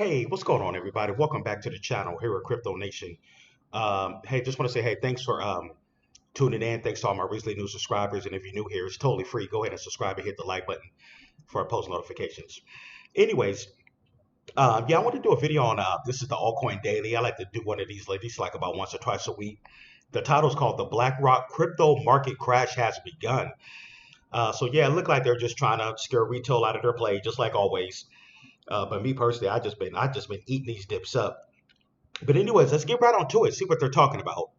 Hey, what's going on, everybody? Welcome back to the channel here at Crypto Nation. Hey, just want to say, hey, thanks for tuning in. Thanks to all my recently new subscribers. And if you're new here, it's totally free. Go ahead and subscribe and hit the like button for our post notifications. Anyways, yeah, I want to do a video on this is the Altcoin Daily. I like to do one of these like about once or twice a week. The title is called "The BlackRock Crypto Market Crash Has Begun." So yeah, it looked like they're just trying to scare retail out of their play, just like always. But me personally, I just been eating these dips up. But anyways, let's get right on to it. See what they're talking about.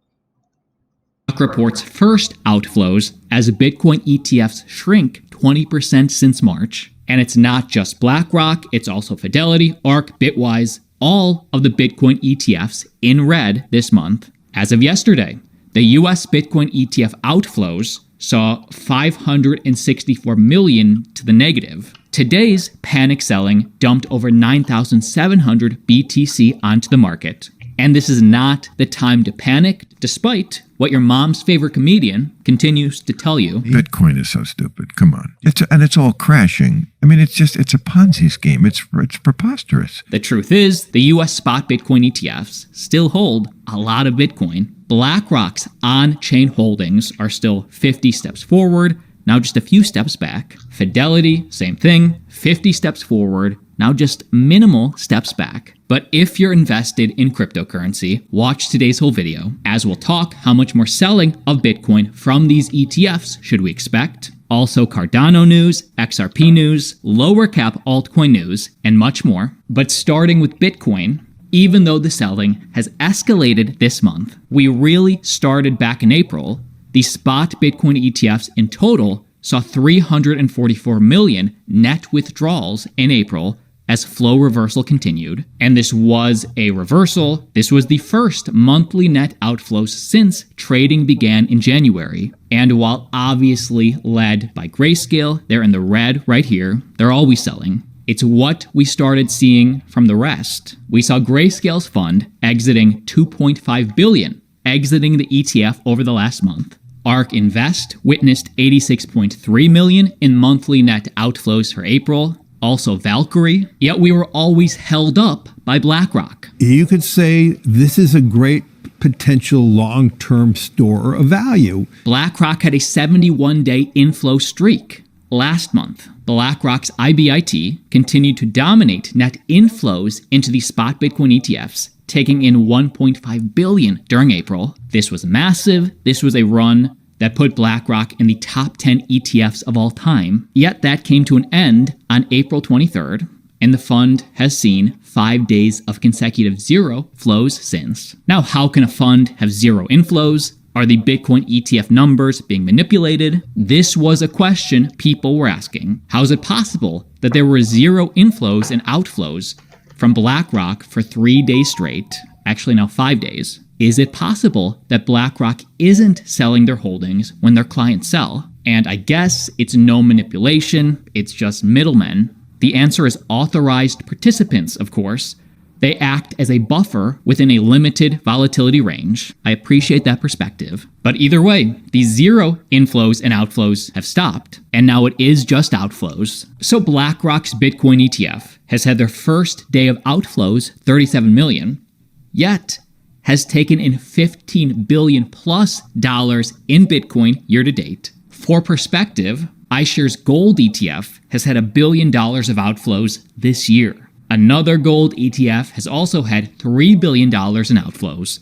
Reports first outflows as Bitcoin ETFs shrink 20% since March. And it's not just BlackRock, it's also Fidelity, ARK, Bitwise, all of the Bitcoin ETFs in red this month. As of yesterday, the US Bitcoin ETF outflows saw 564 million to the negative. Today's panic selling dumped over 9,700 BTC onto the market. And this is not the time to panic, despite what your mom's favorite comedian continues to tell you. Bitcoin is so stupid. Come on. It's all crashing. I mean, it's a Ponzi scheme. It's preposterous. The truth is, the US spot Bitcoin ETFs still hold a lot of Bitcoin. BlackRock's on-chain holdings are still 50 steps forward, now just a few steps back. Fidelity, same thing, 50 steps forward, now just minimal steps back. But if you're invested in cryptocurrency, watch today's whole video, as we'll talk how much more selling of Bitcoin from these ETFs should we expect. Also Cardano news, XRP news, lower cap altcoin news, and much more. But starting with Bitcoin, even though the selling has escalated this month, we really started back in April. The spot Bitcoin ETFs in total saw 344 million net withdrawals in April as flow reversal continued. And this was a reversal. This was the first monthly net outflows since trading began in January. And while obviously led by Grayscale, they're in the red right here, they're always selling. It's what we started seeing from the rest. We saw Grayscale's fund exiting 2.5 billion, exiting the ETF over the last month. ARK Invest witnessed 86.3 million in monthly net outflows for April. Also Valkyrie, yet we were always held up by BlackRock. You could say this is a great potential long-term store of value. BlackRock had a 71-day inflow streak. Last month, BlackRock's IBIT continued to dominate net inflows into the spot Bitcoin ETFs, taking in 1.5 billion during April. This was massive. This was a run that put BlackRock in the top 10 ETFs of all time. Yet that came to an end on April 23rd, and the fund has seen 5 days of consecutive zero flows since. Now, how can a fund have zero inflows? Are the Bitcoin ETF numbers being manipulated? This was a question people were asking. How is it possible that there were zero inflows and outflows from BlackRock for 3 days straight? Actually, now 5 days. Is it possible that BlackRock isn't selling their holdings when their clients sell? And I guess it's no manipulation, it's just middlemen. The answer is authorized participants, of course. They act as a buffer within a limited volatility range. I appreciate that perspective. But either way, the zero inflows and outflows have stopped, and now it is just outflows. So BlackRock's Bitcoin ETF has had their first day of outflows, 37 million, yet has taken in $15 billion plus in Bitcoin year to date. For perspective, iShares Gold ETF has had $1 billion of outflows this year. Another gold ETF has also had $3 billion in outflows,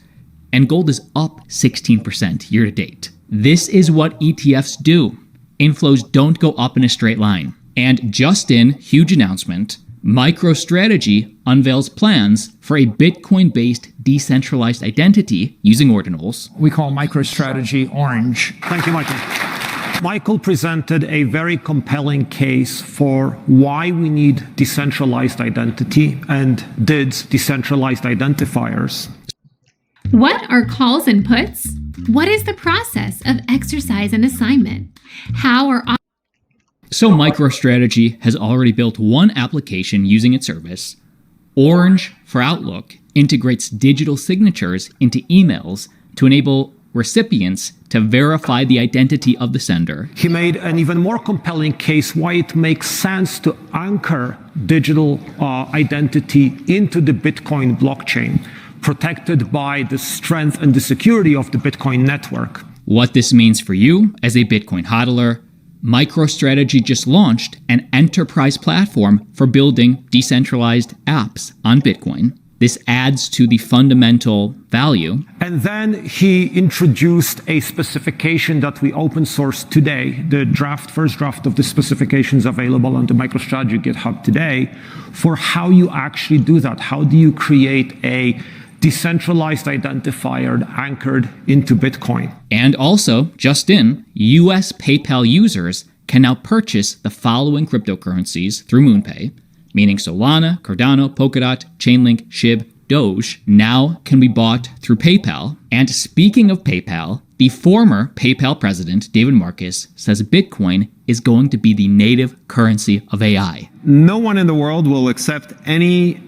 and gold is up 16% year to date. This is what ETFs do. Inflows don't go up in a straight line. And just in, huge announcement, MicroStrategy unveils plans for a Bitcoin-based decentralized identity using ordinals. We call MicroStrategy Orange. Thank you, Michael. Michael presented a very compelling case for why we need decentralized identity and DIDs, decentralized identifiers. What are calls and puts? What is the process of exercise and assignment? How are So MicroStrategy has already built one application using its service. Orange for Outlook integrates digital signatures into emails to enable recipients to verify the identity of the sender. He made an even more compelling case why it makes sense to anchor digital identity into the Bitcoin blockchain, protected by the strength and the security of the Bitcoin network. What this means for you as a Bitcoin hodler: MicroStrategy just launched an enterprise platform for building decentralized apps on Bitcoin. This adds to the fundamental value. And then he introduced a specification that we open source today. The first draft of the specification is available on the MicroStrategy GitHub today for how you actually do that. How do you create a decentralized identifier anchored into Bitcoin? And also, just in, US PayPal users can now purchase the following cryptocurrencies through MoonPay, meaning Solana, Cardano, Polkadot, Chainlink, SHIB, Doge now can be bought through PayPal. And speaking of PayPal, the former PayPal president, David Marcus, says Bitcoin is going to be the native currency of AI. No one in the world will accept any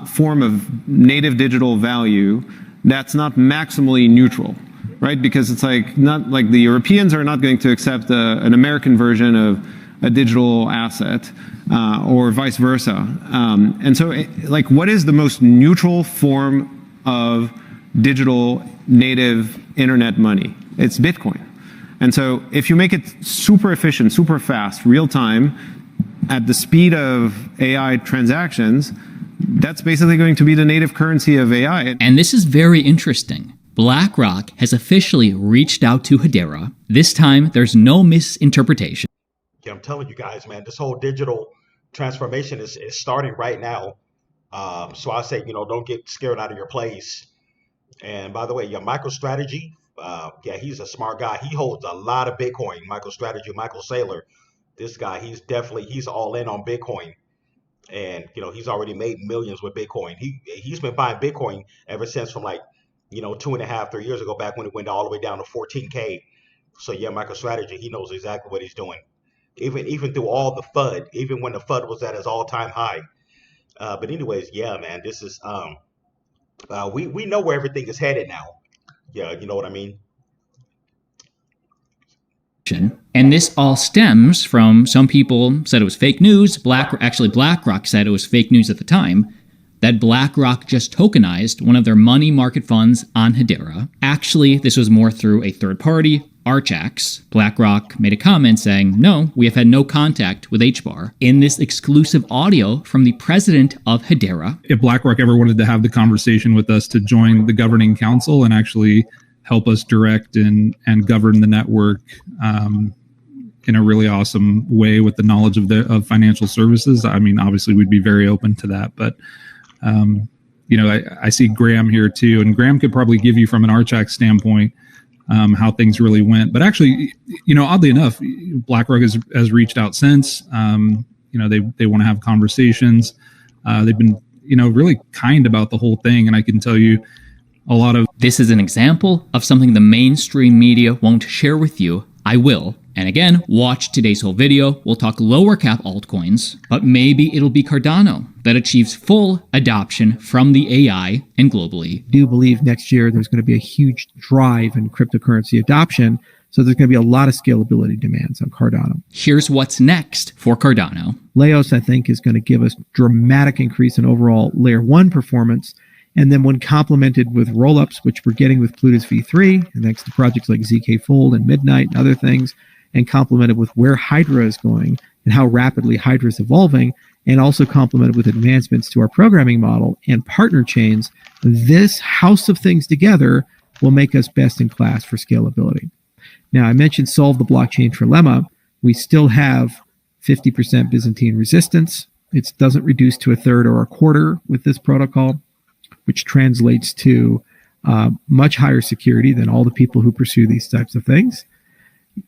form of native digital value that's not maximally neutral, right? Because it's like, not like the Europeans are not going to accept an American version of a digital asset, or vice versa. And so, like, what is the most neutral form of digital native internet money? It's Bitcoin. And so if you make it super efficient, super fast, real time, at the speed of AI transactions, that's basically going to be the native currency of AI. And this is very interesting. BlackRock has officially reached out to Hedera. This time, there's no misinterpretation. Yeah, I'm telling you guys, man, this whole digital transformation is starting right now. So I say, don't get scared out of your place. And by the way, yeah, MicroStrategy, yeah, he's a smart guy. He holds a lot of Bitcoin. MicroStrategy, Michael Saylor, this guy, he's all in on Bitcoin. And, he's already made millions with Bitcoin. He's been buying Bitcoin ever since from 2.5, 3 years ago, back when it went all the way down to 14K. So yeah, MicroStrategy, he knows exactly what he's doing. Even through all the FUD, even when the FUD was at its all-time high. But anyways, yeah, man, this is we know where everything is headed now. Yeah, you know what I mean? And this all stems from, some people said it was fake news. BlackRock said it was fake news at the time, that BlackRock just tokenized one of their money market funds on Hedera. Actually, this was more through a third party, Archax. BlackRock made a comment saying, no, we have had no contact with HBAR. In this exclusive audio from the president of Hedera. If BlackRock ever wanted to have the conversation with us to join the governing council and actually help us direct and govern the network in a really awesome way with the knowledge of financial services, I mean, obviously we'd be very open to that. But I see Graham here too, and Graham could probably give you from an Archax standpoint how things really went. But actually, oddly enough, BlackRock has reached out since. They want to have conversations. They've been, really kind about the whole thing. And I can tell you a lot of... This is an example of something the mainstream media won't share with you. I will. And again, watch today's whole video. We'll talk lower cap altcoins, but maybe it'll be Cardano that achieves full adoption from the AI and globally. I do believe next year there's going to be a huge drive in cryptocurrency adoption. So there's going to be a lot of scalability demands on Cardano. Here's what's next for Cardano. Leos, I think, is going to give us dramatic increase in overall layer 1 performance. And then when complemented with rollups, which we're getting with Plutus V3, and thanks to projects like ZK Fold and Midnight and other things, and complemented with where Hydra is going and how rapidly Hydra is evolving, and also complemented with advancements to our programming model and partner chains, this house of things together will make us best in class for scalability. Now, I mentioned solve the blockchain trilemma. We still have 50% Byzantine resistance. It doesn't reduce to a third or a quarter with this protocol, which translates to much higher security than all the people who pursue these types of things.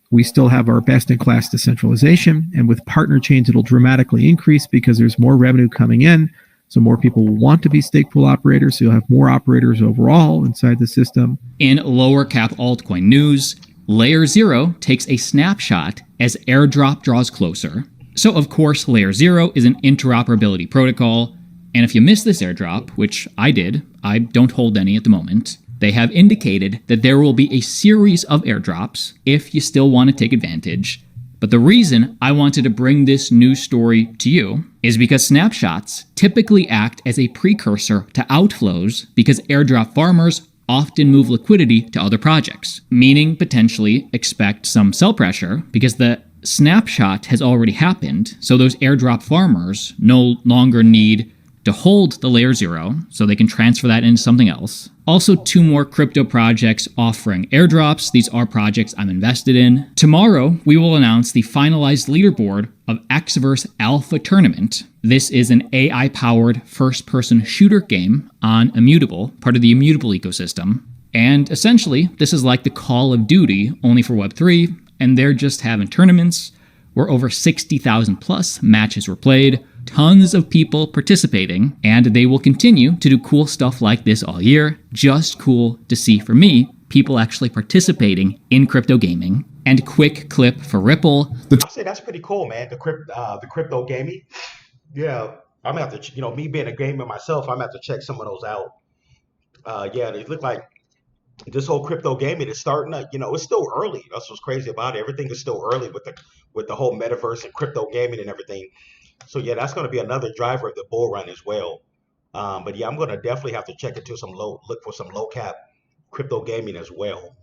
We still have our best-in-class decentralization, and with partner chains, it'll dramatically increase because there's more revenue coming in, so more people will want to be stake pool operators, so you'll have more operators overall inside the system. In lower cap altcoin news, Layer 0 takes a snapshot as airdrop draws closer. So of course, Layer 0 is an interoperability protocol, and if you missed this airdrop, which I did, I don't hold any at the moment, they have indicated that there will be a series of airdrops if you still want to take advantage. But the reason I wanted to bring this news story to you is because snapshots typically act as a precursor to outflows because airdrop farmers often move liquidity to other projects, meaning potentially expect some sell pressure because the snapshot has already happened, so those airdrop farmers no longer need to hold the layer 0, so they can transfer that into something else. Also, 2 more crypto projects offering airdrops. These are projects I'm invested in. Tomorrow, we will announce the finalized leaderboard of Xverse Alpha Tournament. This is an AI-powered first-person shooter game on Immutable, part of the Immutable ecosystem. And essentially, this is like the Call of Duty, only for Web3, and they're just having tournaments where over 60,000 plus matches were played, tons of people participating, and they will continue to do cool stuff like this all year. Just cool to see for me, people actually participating in crypto gaming. And quick clip for Ripple. I say that's pretty cool, man. The crypto gaming. Yeah, I'm gonna have to, me being a gamer myself, I'm gonna have to check some of those out. Yeah, they look like this whole crypto gaming is starting to, it's still early. That's what's crazy about it. Everything is still early with the whole metaverse and crypto gaming and everything. So yeah, that's going to be another driver of the bull run as well. But yeah, I'm going to definitely have to check into look for some low cap crypto gaming as well.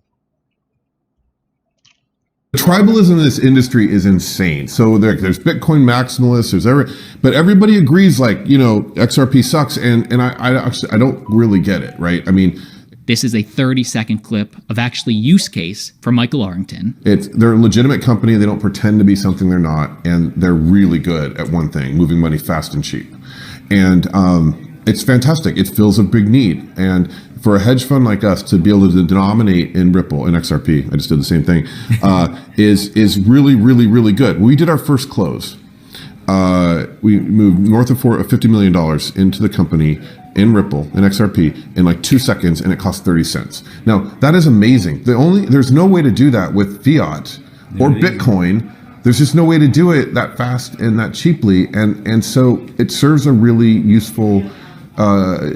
Tribalism in this industry is insane. So there's Bitcoin maximalists, but everybody agrees XRP sucks, and I don't really get it, right? I mean, this is a 30-second clip of actually use case for Michael Arrington. They're a legitimate company. They don't pretend to be something they're not, and they're really good at one thing: moving money fast and cheap. And it's fantastic. It fills a big need. And for a hedge fund like us to be able to denominate in Ripple and XRP, I just did the same thing, is really, really, really good. We did our first close. We moved north of $50 million into the company in Ripple and XRP in like 2 seconds, and it cost 30 cents. Now that is amazing. There's no way to do that with fiat or Bitcoin. There's just no way to do it that fast and that cheaply, and so it serves a really useful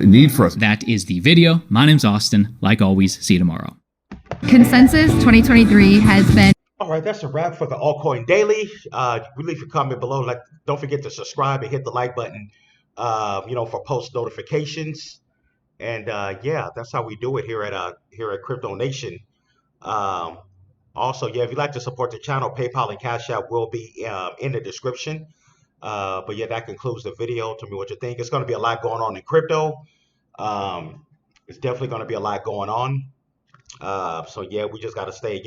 need for us. That is the video. My name's Austin. Like always, see you tomorrow. Consensus 2023 has been. All right, that's a wrap for the Altcoin Daily. Leave a comment below. Don't forget to subscribe and hit the like button. For post notifications, and yeah, that's how we do it here at Crypto Nation. Also, yeah, if you'd like to support the channel, PayPal and Cash App will be in the description. But yeah, that concludes the video. Tell me what you think. It's going to be a lot going on in crypto. It's definitely going to be a lot going on. So yeah, we just got to stay,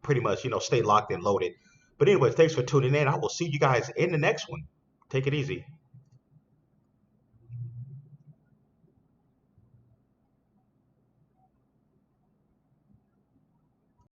pretty much, stay locked and loaded. But anyways, thanks for tuning in. I will see you guys in the next one. Take it easy.